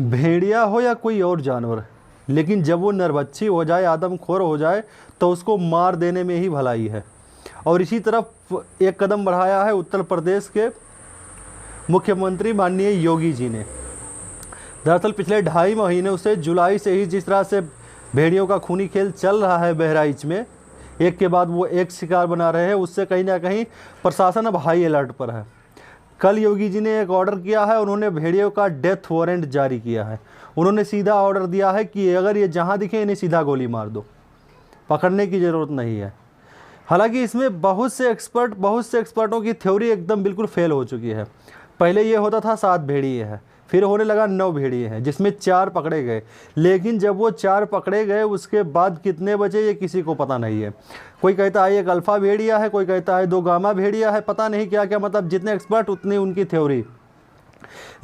भेड़िया हो या कोई और जानवर, लेकिन जब वो नरभक्षी हो जाए, आदमखोर हो जाए, तो उसको मार देने में ही भलाई है। और इसी तरफ एक कदम बढ़ाया है उत्तर प्रदेश के मुख्यमंत्री माननीय योगी जी ने। दरअसल पिछले 2.5 महीने से, जुलाई से ही जिस तरह से भेड़ियों का खूनी खेल चल रहा है बहराइच में, एक के बाद वो एक शिकार बना रहे हैं, उससे कहीं ना कहीं प्रशासन अब हाई अलर्ट पर है। कल योगी जी ने एक ऑर्डर किया है, उन्होंने भेड़ियों का डेथ वारंट जारी किया है। उन्होंने सीधा ऑर्डर दिया है कि अगर ये जहाँ दिखे इन्हें सीधा गोली मार दो, पकड़ने की ज़रूरत नहीं है। हालांकि इसमें बहुत से एक्सपर्टों की थ्योरी एकदम बिल्कुल फेल हो चुकी है। पहले ये होता था 7 भेड़िए हैं, फिर होने लगा 9 भेड़िए हैं, जिसमें 4 पकड़े गए। लेकिन जब वो 4 पकड़े गए उसके बाद कितने बचे ये किसी को पता नहीं है। कोई कहता है एक अल्फ़ा भेड़िया है, कोई कहता है 2 गामा भेड़िया है, पता नहीं क्या क्या, मतलब जितने एक्सपर्ट उतनी उनकी थ्योरी।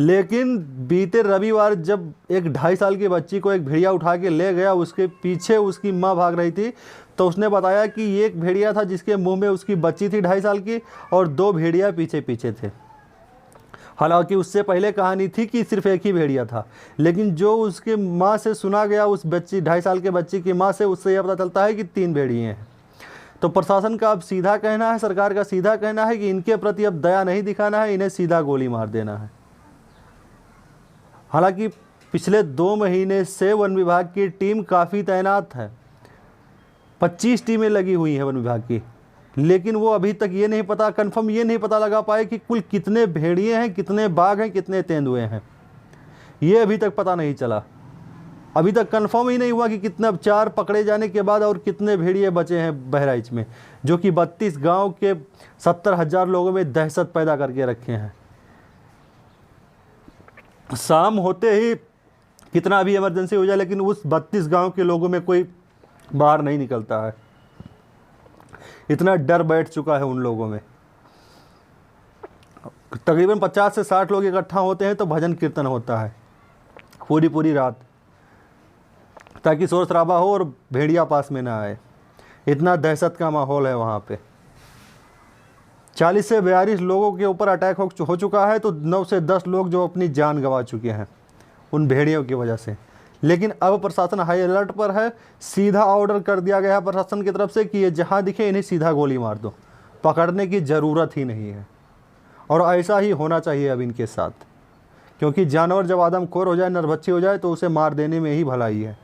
लेकिन बीते रविवार जब एक 2.5 साल की बच्ची को एक भेड़िया उठा के ले गया, उसके पीछे उसकी माँ भाग रही थी, तो उसने बताया कि एक भेड़िया था जिसके मुंह में उसकी बच्ची थी 2.5 साल की, और 2 भेड़िया पीछे पीछे थे। हालांकि उससे पहले कहानी थी कि सिर्फ एक ही भेड़िया था, लेकिन जो उसके माँ से सुना गया, उस बच्ची 2.5 साल के बच्ची की माँ से, उससे यह पता चलता है कि 3 भेड़िए हैं। तो प्रशासन का अब सीधा कहना है, सरकार का सीधा कहना है कि इनके प्रति अब दया नहीं दिखाना है, इन्हें सीधा गोली मार देना है। हालांकि पिछले 2 महीने से वन विभाग की टीम काफ़ी तैनात है, 25 टीमें लगी हुई हैं वन विभाग की, लेकिन वो अभी तक ये नहीं पता, कंफर्म ये नहीं पता लगा पाए कि कुल कितने भेड़िए हैं, कितने बाघ हैं, कितने तेंदुए हैं। ये अभी तक पता नहीं चला। अभी तक कंफर्म ही नहीं हुआ कि कितना 4 पकड़े जाने के बाद और कितने भेड़िए बचे हैं बहराइच में, जो कि 32 गांव के 70,000 लोगों में दहशत पैदा करके रखे हैं। शाम होते ही कितना भी इमरजेंसी हो जाए, लेकिन उस 32 गांव के लोगों में कोई बाहर नहीं निकलता है। इतना डर बैठ चुका है उन लोगों में। तकरीबन 50 से 60 लोग इकट्ठा होते हैं तो भजन कीर्तन होता है पूरी रात, ताकि शोर शराबा हो और भेड़िया पास में ना आए। इतना दहशत का माहौल है वहाँ पे। 40 से 42 लोगों के ऊपर अटैक हो चुका है, तो 9 से 10 लोग जो अपनी जान गंवा चुके हैं उन भेड़ियों की वजह से। लेकिन अब प्रशासन हाई अलर्ट पर है। सीधा ऑर्डर कर दिया गया है प्रशासन की तरफ से कि ये जहाँ दिखे इन्हें सीधा गोली मार दो, पकड़ने की ज़रूरत ही नहीं है। और ऐसा ही होना चाहिए अब इनके साथ, क्योंकि जानवर जब आदमखोर हो जाए, नरभक्षी हो जाए, तो उसे मार देने में ही भलाई है।